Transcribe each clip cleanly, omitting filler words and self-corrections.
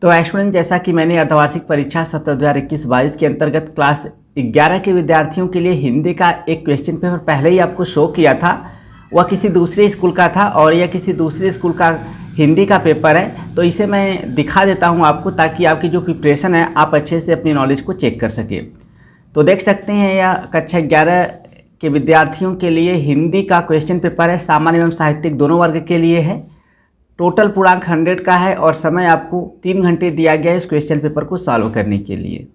तो स्टूडेंट, जैसा कि मैंने अर्धवार्षिक परीक्षा सत्र 2021-22 के अंतर्गत क्लास 11 के विद्यार्थियों के लिए हिंदी का एक क्वेश्चन पेपर पहले ही आपको शो किया था। वह किसी दूसरे स्कूल का था और यह किसी दूसरे स्कूल का हिंदी का पेपर है। तो इसे मैं दिखा देता हूं आपको, ताकि आपकी जो प्रिपरेशन है आप अच्छे से अपनी नॉलेज को चेक कर सके। तो देख सकते हैं, यह कक्षा 11 के विद्यार्थियों के लिए हिंदी का क्वेश्चन पेपर है। सामान्य एवं साहित्यिक दोनों वर्ग के लिए है। टोटल पूर्णांक 100 का है और समय आपको 3 घंटे दिया गया है इस क्वेश्चन पेपर को सॉल्व करने के लिए।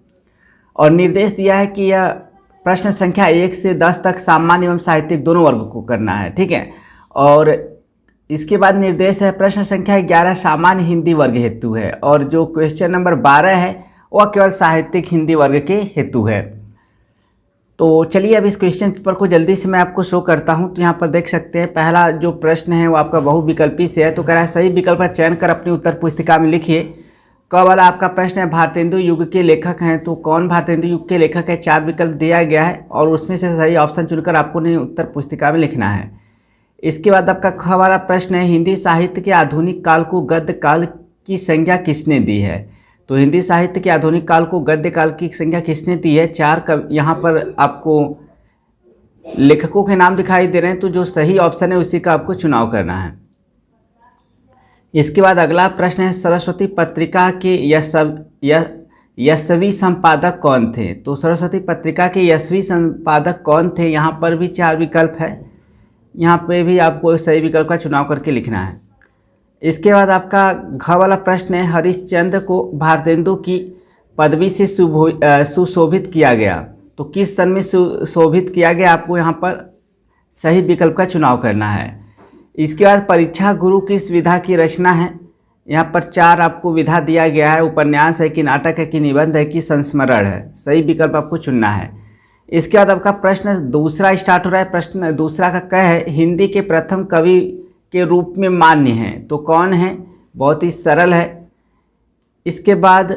और निर्देश दिया है कि यह प्रश्न संख्या 1 से 10 तक सामान्य एवं साहित्यिक दोनों वर्ग को करना है, ठीक है। और इसके बाद निर्देश है प्रश्न संख्या 11 सामान्य हिंदी वर्ग हेतु है, और जो क्वेश्चन नंबर 12 है वह केवल साहित्यिक हिंदी वर्ग के हेतु है। तो चलिए अब इस क्वेश्चन पेपर को जल्दी से मैं आपको शो करता हूं। तो यहाँ पर देख सकते हैं, पहला जो प्रश्न है वो आपका बहुविकल्पी से है। तो कह रहा है सही विकल्प का चयन कर अपनी उत्तर पुस्तिका में लिखिए। क वाला आपका प्रश्न है भारतेंदु युग के लेखक हैं, तो कौन भारतेंदु युग के लेखक है, 4 विकल्प दिया गया है और उसमें से सही ऑप्शन चुनकर आपको उत्तर पुस्तिका में लिखना है। इसके बाद आपका ख वाला प्रश्न है हिंदी साहित्य के आधुनिक काल को गद्य काल की संज्ञा किसने दी है। तो हिंदी साहित्य के आधुनिक काल को गद्य काल की संज्ञा किसने दी है। 4 यहाँ पर आपको लेखकों के नाम दिखाई दे रहे हैं, तो जो सही ऑप्शन है उसी का आपको चुनाव करना है। इसके बाद अगला प्रश्न है सरस्वती पत्रिका के यशस्वी संपादक कौन थे। तो सरस्वती पत्रिका के यशस्वी संपादक कौन थे, यहाँ पर भी 4 विकल्प है। यहाँ पे भी आपको सही विकल्प का चुनाव करके लिखना है। इसके बाद आपका घ वाला प्रश्न है हरिश्चंद्र को भारतेंदु की पदवी से सुशोभित किया गया। तो किस सन में सुशोभित किया गया, आपको यहाँ पर सही विकल्प का चुनाव करना है। इसके बाद परीक्षा गुरु किस विधा की रचना है। यहाँ पर 4 आपको विधा दिया गया है, उपन्यास है कि नाटक है कि निबंध है कि संस्मरण है। सही विकल्प आपको चुनना है। इसके बाद आपका प्रश्न दूसरा स्टार्ट हो रहा है। प्रश्न दूसरा का क्या है, हिंदी के प्रथम कवि के रूप में मान्य हैं, तो कौन है, बहुत ही सरल है। इसके बाद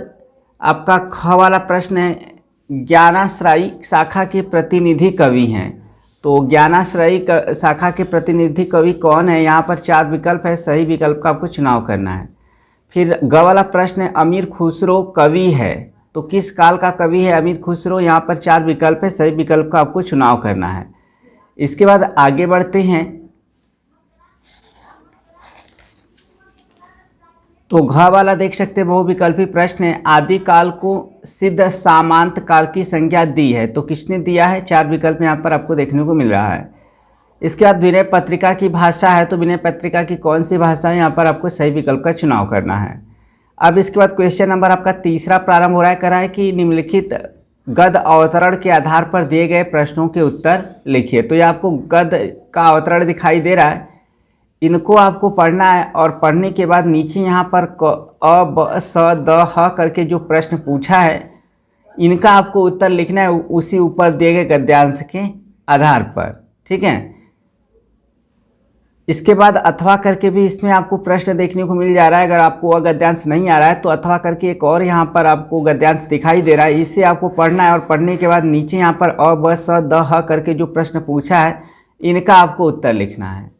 आपका ख वाला प्रश्न है ज्ञानाश्रयी शाखा के प्रतिनिधि कवि हैं। तो ज्ञानाश्रयी शाखा के प्रतिनिधि कवि कौन है, यहाँ पर 4 विकल्प है। सही विकल्प का आपको चुनाव करना है। फिर ग वाला प्रश्न है अमीर खुसरो कवि है, तो किस काल का कवि है अमीर खुसरो, यहाँ पर 4 विकल्प है। सही विकल्प का आपको चुनाव करना है। इसके बाद आगे बढ़ते हैं। तो घ वाला देख सकते हैं बहुविकल्पी प्रश्न है आदिकाल को सिद्ध सामांत काल की संज्ञा दी है, तो किसने दिया है। 4 विकल्प यहाँ पर आपको देखने को मिल रहा है। इसके बाद विनय पत्रिका की भाषा है, तो विनय पत्रिका की कौन सी भाषा है, यहाँ पर आपको सही विकल्प का चुनाव करना है। अब इसके बाद क्वेश्चन नंबर आपका तीसरा प्रारंभ हो रहा है। करा है कि निम्नलिखित गद्य अवतरण के आधार पर दिए गए प्रश्नों के उत्तर लिखिए। तो ये आपको गद्य का अवतरण दिखाई दे रहा है, इनको आपको पढ़ना है। और पढ़ने के बाद नीचे यहाँ पर अ ब स द ह करके जो प्रश्न पूछा है इनका आपको उत्तर लिखना है उसी ऊपर दिए गए गद्यांश के आधार पर, ठीक है। इसके बाद अथवा करके भी इसमें आपको प्रश्न देखने को मिल जा रहा है। अगर आपको वह गद्यांश नहीं आ रहा है तो अथवा करके एक और यहाँ पर आपको गद्यांश दिखाई दे रहा है, इसे आपको पढ़ना है। और पढ़ने के बाद नीचे यहाँ पर अ ब स द ह करके जो प्रश्न पूछा है इनका आपको उत्तर लिखना है।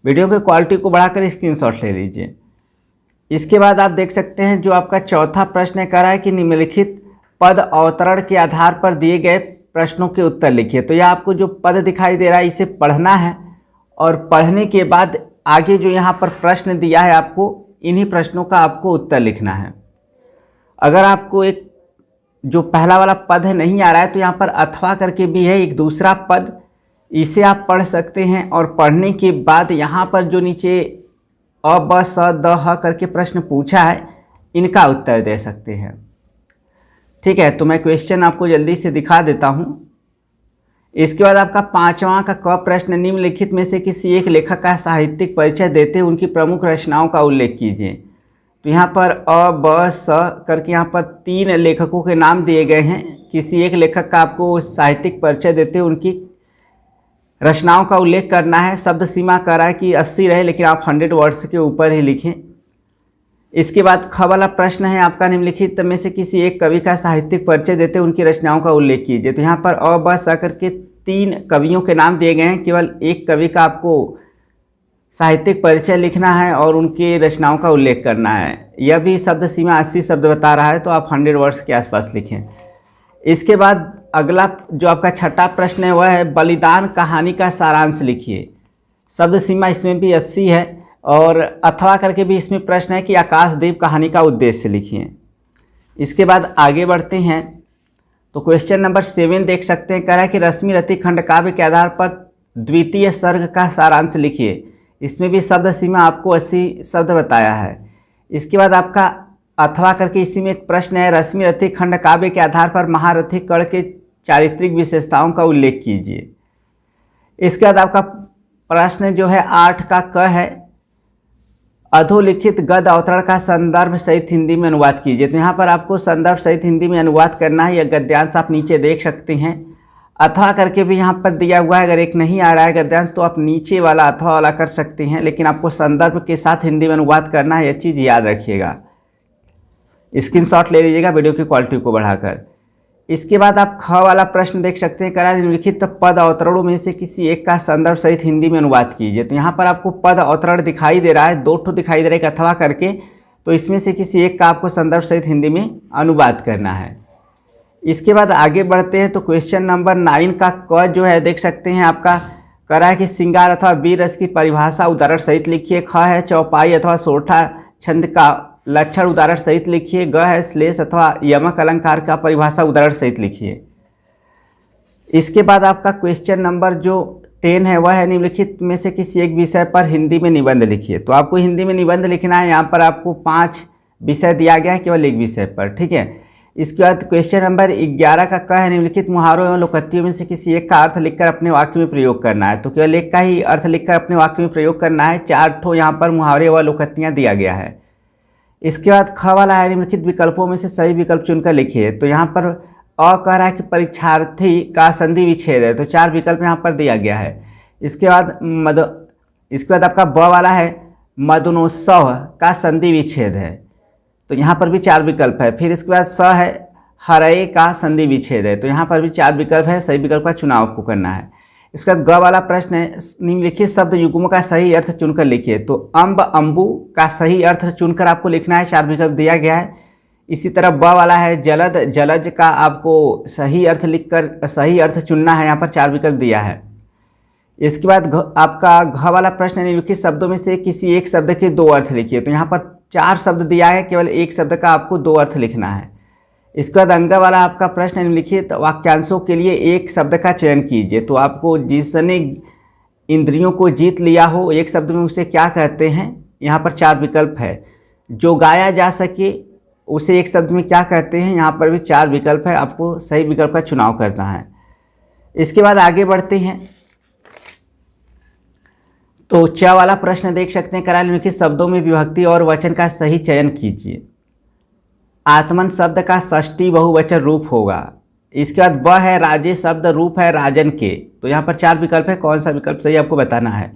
वीडियो की क्वालिटी को बढ़ाकर स्क्रीनशॉट ले लीजिए। इसके बाद आप देख सकते हैं जो आपका चौथा प्रश्न है, कह रहा है कि निम्नलिखित पद अवतरण के आधार पर दिए गए प्रश्नों के उत्तर लिखिए। तो यह आपको जो पद दिखाई दे रहा है इसे पढ़ना है और पढ़ने के बाद आगे जो यहाँ पर प्रश्न दिया है आपको इन्हीं प्रश्नों का आपको उत्तर लिखना है। अगर आपको एक जो पहला वाला पद है नहीं आ रहा है तो यहाँ पर अथवा करके भी है एक दूसरा पद, इसे आप पढ़ सकते हैं। और पढ़ने के बाद यहाँ पर जो नीचे अ ब स द ह करके प्रश्न पूछा है इनका उत्तर दे सकते हैं, ठीक है। तो मैं क्वेश्चन आपको जल्दी से दिखा देता हूँ। इसके बाद आपका 5वां का क प्रश्न निम्नलिखित में से किसी एक लेखक का साहित्यिक परिचय देते हुए उनकी प्रमुख रचनाओं का उल्लेख कीजिए। तो यहाँ पर अ ब स करके यहाँ पर 3 लेखकों के नाम दिए गए हैं। किसी एक लेखक का आपको साहित्यिक परिचय देते हुए उनकी रचनाओं का उल्लेख करना है। शब्द सीमा कर रहा है कि 80 रहे, लेकिन आप 100 वर्ड्स के ऊपर ही लिखें। इसके बाद ख वाला प्रश्न है आपका निम्नलिखित में से किसी एक कवि का साहित्यिक परिचय देते उनकी रचनाओं का उल्लेख कीजिए। तो यहाँ पर अ ब स करके 3 कवियों के नाम दिए गए हैं, केवल एक कवि का आपको साहित्यिक परिचय लिखना है और उनकी रचनाओं का उल्लेख करना है। यह भी शब्द सीमा 80 शब्द बता रहा है, तो आप 100 वर्ड्स के आसपास लिखें। इसके बाद अगला जो आपका छठा प्रश्न है वह है बलिदान कहानी का सारांश लिखिए। शब्द सीमा इसमें भी 80 है और अथवा करके भी इसमें प्रश्न है कि आकाशदीप कहानी का उद्देश्य लिखिए। इसके बाद आगे बढ़ते हैं तो क्वेश्चन नंबर 7 देख सकते हैं, कह रहा है कि रश्मि रति खंड काव्य के आधार पर द्वितीय सर्ग का सारांश लिखिए। इसमें भी शब्द सीमा आपको 80 शब्द बताया है। इसके बाद आपका अथवा करके इसी में एक प्रश्न है, रश्मि रति खंड काव्य के आधार पर महारथी कर्ण के चारित्रिक विशेषताओं का उल्लेख कीजिए। इसके बाद आपका प्रश्न जो है 8 का क है, अधोलिखित गद्य अवतरण का संदर्भ सहित हिंदी में अनुवाद कीजिए। तो यहाँ पर आपको संदर्भ सहित हिंदी में अनुवाद करना है। यह गद्यांश आप नीचे देख सकते हैं, अथवा करके भी यहाँ पर दिया हुआ है। अगर एक नहीं आ रहा है गद्यांश तो आप नीचे वाला अथवा वाला कर सकते हैं, लेकिन आपको संदर्भ के साथ हिंदी में अनुवाद करना है, यह चीज़ याद रखिएगा। स्क्रीनशॉट ले लीजिएगा वीडियो की क्वालिटी को बढ़ाकर। इसके बाद आप ख वाला प्रश्न देख सकते हैं, करा निम्नलिखित पद अवतरणों में से किसी एक का संदर्भ सहित हिंदी में अनुवाद कीजिए। तो यहाँ पर आपको पद अवतरण दिखाई दे रहा है, 2 ठो दिखाई दे रहा है एक अथवा करके, तो इसमें से किसी एक का आपको संदर्भ सहित हिंदी में अनुवाद करना है। इसके बाद आगे बढ़ते हैं तो क्वेश्चन नंबर 9 का क जो है देख सकते हैं आपका करा है कि श्रृंगार अथवा वीर रस की परिभाषा उदाहरण सहित लिखिए। ख है चौपाई अथवा सोठा छंद का लक्षण उदाहरण सहित लिखिए। ग है श्लेष अथवा यमक अलंकार का परिभाषा उदाहरण सहित लिखिए। इसके बाद आपका क्वेश्चन नंबर जो 10 है वह है निम्नलिखित में से किसी एक विषय पर हिंदी में निबंध लिखिए। तो आपको हिंदी में निबंध लिखना है। यहाँ पर आपको 5 विषय दिया गया है केवल एक विषय पर, ठीक है। इसके बाद क्वेश्चन नंबर 11 का क है निम्नलिखित मुहावरों एवं लोकोक्तियों में से किसी एक का अर्थ लिखकर अपने वाक्य में प्रयोग करना है। तो केवल एक का ही अर्थ लिखकर अपने वाक्य में प्रयोग करना है। 4 ठो यहाँ पर मुहावरे व लोकोक्तियाँ दिया गया है। इसके बाद ख वाला है निम्नलिखित विकल्पों में से सही विकल्प चुनकर लिखिए। तो यहाँ पर अ कह रहा है कि परीक्षार्थी का संधि विच्छेद है, तो 4 विकल्प यहाँ पर दिया गया है। इसके बाद आपका ब वाला है मदनोत्सव का संधि विच्छेद है, तो यहाँ पर भी 4 विकल्प है। फिर इसके बाद स है हरये का संधि विच्छेद है, तो यहाँ पर भी 4 विकल्प है। सही विकल्प का चुनाव आपको करना है। इसका ग वाला प्रश्न है निम्नलिखित शब्द युग्मों का सही अर्थ चुनकर लिखिए। तो अम्ब अम्बु का सही अर्थ चुनकर आपको लिखना है, 4 विकल्प दिया गया है। इसी तरह ब वाला है जलद जलज का आपको सही अर्थ लिखकर सही अर्थ चुनना है, यहाँ पर 4 विकल्प दिया है। इसके बाद आपका घ वाला प्रश्न है निम्नलिखित शब्दों में से किसी एक शब्द के 2 अर्थ लिखिए। तो यहाँ पर 4 शब्द दिया है, केवल एक शब्द का आपको 2 अर्थ लिखना है। इसके बाद अंग वाला आपका प्रश्न निम्नलिखित वाक्यांशों के लिए एक शब्द का चयन कीजिए। तो आपको जिसने इंद्रियों को जीत लिया हो एक शब्द में उसे क्या कहते हैं, यहाँ पर 4 विकल्प है। जो गाया जा सके उसे एक शब्द में क्या कहते हैं, यहाँ पर भी 4 विकल्प है। आपको सही विकल्प का चुनाव करना है। इसके बाद आगे बढ़ते हैं तो च वाला प्रश्न देख सकते हैं, करा निम्नलिखित शब्दों में विभक्ति और वचन का सही चयन कीजिए। आत्मन शब्द का षष्ठी बहुवचन रूप होगा। इसके बाद ब है राजे शब्द रूप है राजन के, तो यहाँ पर 4 विकल्प है, कौन सा विकल्प सही आपको बताना है।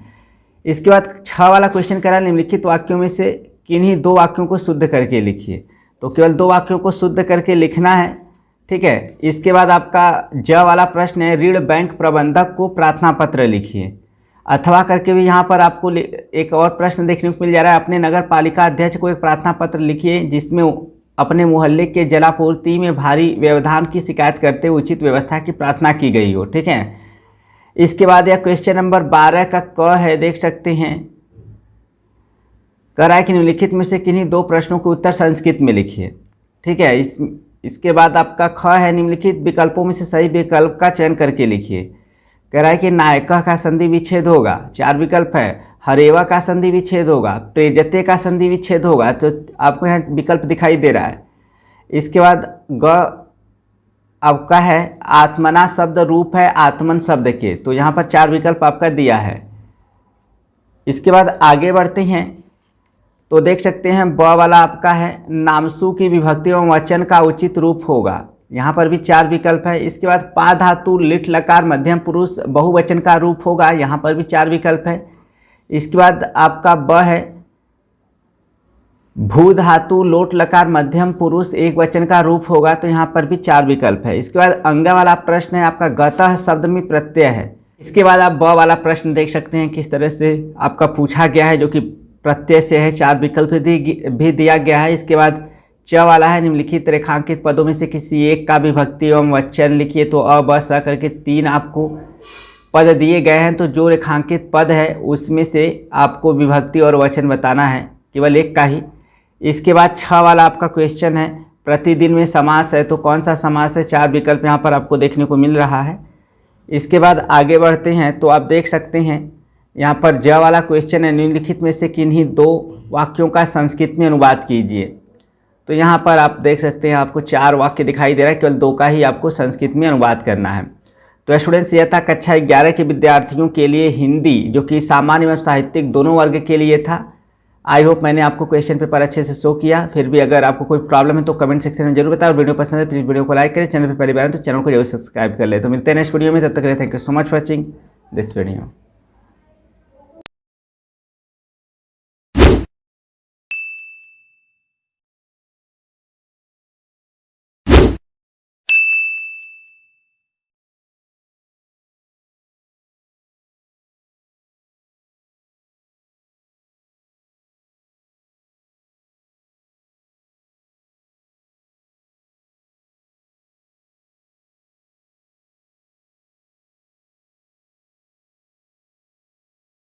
इसके बाद 6 वाला क्वेश्चन करा निम्नलिखित वाक्यों में से किन्हीं 2 वाक्यों को शुद्ध करके लिखिए। तो केवल 2 वाक्यों को शुद्ध करके लिखना है, ठीक है। इसके बाद आपका ज वाला प्रश्न है ऋण बैंक प्रबंधक को प्रार्थना पत्र लिखिए। अथवा करके भी यहाँ पर आपको एक और प्रश्न देखने को मिल जा रहा है, अपने नगर पालिका अध्यक्ष को एक प्रार्थना पत्र लिखिए जिसमें अपने मोहल्ले के जलापूर्ति में भारी व्यवधान की शिकायत करते हुए उचित व्यवस्था की प्रार्थना की गई हो, ठीक है। इसके बाद यह क्वेश्चन नंबर 12 का क है, देख सकते हैं, कह रहा है कि निम्नलिखित में से किन्हीं 2 प्रश्नों के उत्तर संस्कृत में लिखिए, ठीक है। इसके बाद आपका ख है निम्नलिखित विकल्पों में से सही विकल्प का चयन करके लिखिए। कह रहा है कि नायका का संधि विच्छेद होगा, 4 विकल्प है। हरेवा का संधि विच्छेद होगा, प्रेजते का संधि विच्छेद होगा, तो आपको यहाँ विकल्प दिखाई दे रहा है। इसके बाद ग आपका है आत्मना शब्द रूप है आत्मन शब्द के, तो यहाँ पर 4 विकल्प आपका दिया है। इसके बाद आगे बढ़ते हैं तो देख सकते हैं ब वाला आपका है नामसू की विभक्ति एवं वचन का उचित रूप होगा, यहाँ पर भी 4 विकल्प है। इसके बाद पा धातु लिट लकार मध्यम पुरुष बहुवचन का रूप होगा, यहाँ पर भी 4 विकल्प है। इसके बाद आपका ब है भू धातु लोट लकार मध्यम पुरुष एक वचन का रूप होगा, तो यहाँ पर भी 4 विकल्प है। इसके बाद अंग वाला प्रश्न है आपका गतः शब्द में प्रत्यय है, इसके बाद आप ब वाला प्रश्न देख सकते हैं किस तरह से आपका पूछा गया है, जो कि प्रत्यय से है, 4 विकल्प भी दिया गया है। इसके बाद च वाला है, निम्नलिखित रेखांकित पदों में से किसी एक का विभक्ति एवं वचन लिखिए। तो अ ब स करके 3 आपको पद दिए गए हैं, तो जो रेखांकित पद है उसमें से आपको विभक्ति और वचन बताना है, केवल एक का ही। इसके बाद 6 वाला आपका क्वेश्चन है, प्रतिदिन में समास है, तो कौन सा समास है? 4 विकल्प यहाँ पर आपको देखने को मिल रहा है। इसके बाद आगे बढ़ते हैं तो आप देख सकते हैं यहाँ पर ज वाला क्वेश्चन है, निम्नलिखित में से किन्हीं 2 वाक्यों का संस्कृत में अनुवाद कीजिए। तो यहाँ पर आप देख सकते हैं आपको 4 वाक्य दिखाई दे रहा है, केवल 2 का ही आपको संस्कृत में अनुवाद करना है। तो स्टूडेंट्स, यह था कक्षा 11 के विद्यार्थियों के लिए हिंदी, जो कि सामान्य एवं साहित्यिक दोनों वर्ग के लिए था। आई होप मैंने आपको क्वेश्चन पेपर अच्छे से शो किया। फिर भी अगर आपको कोई प्रॉब्लम है तो कमेंट सेक्शन में जरूर बताओ। और वीडियो पसंद है प्लीज़ वीडियो को लाइक करें। चैनल पर पहली बार है तो चैनल को जरूर सब्सक्राइब कर ले। तो मिलते हैं नेक्स्ट वीडियो में, तब तक के लिए thank you so much for watching this video.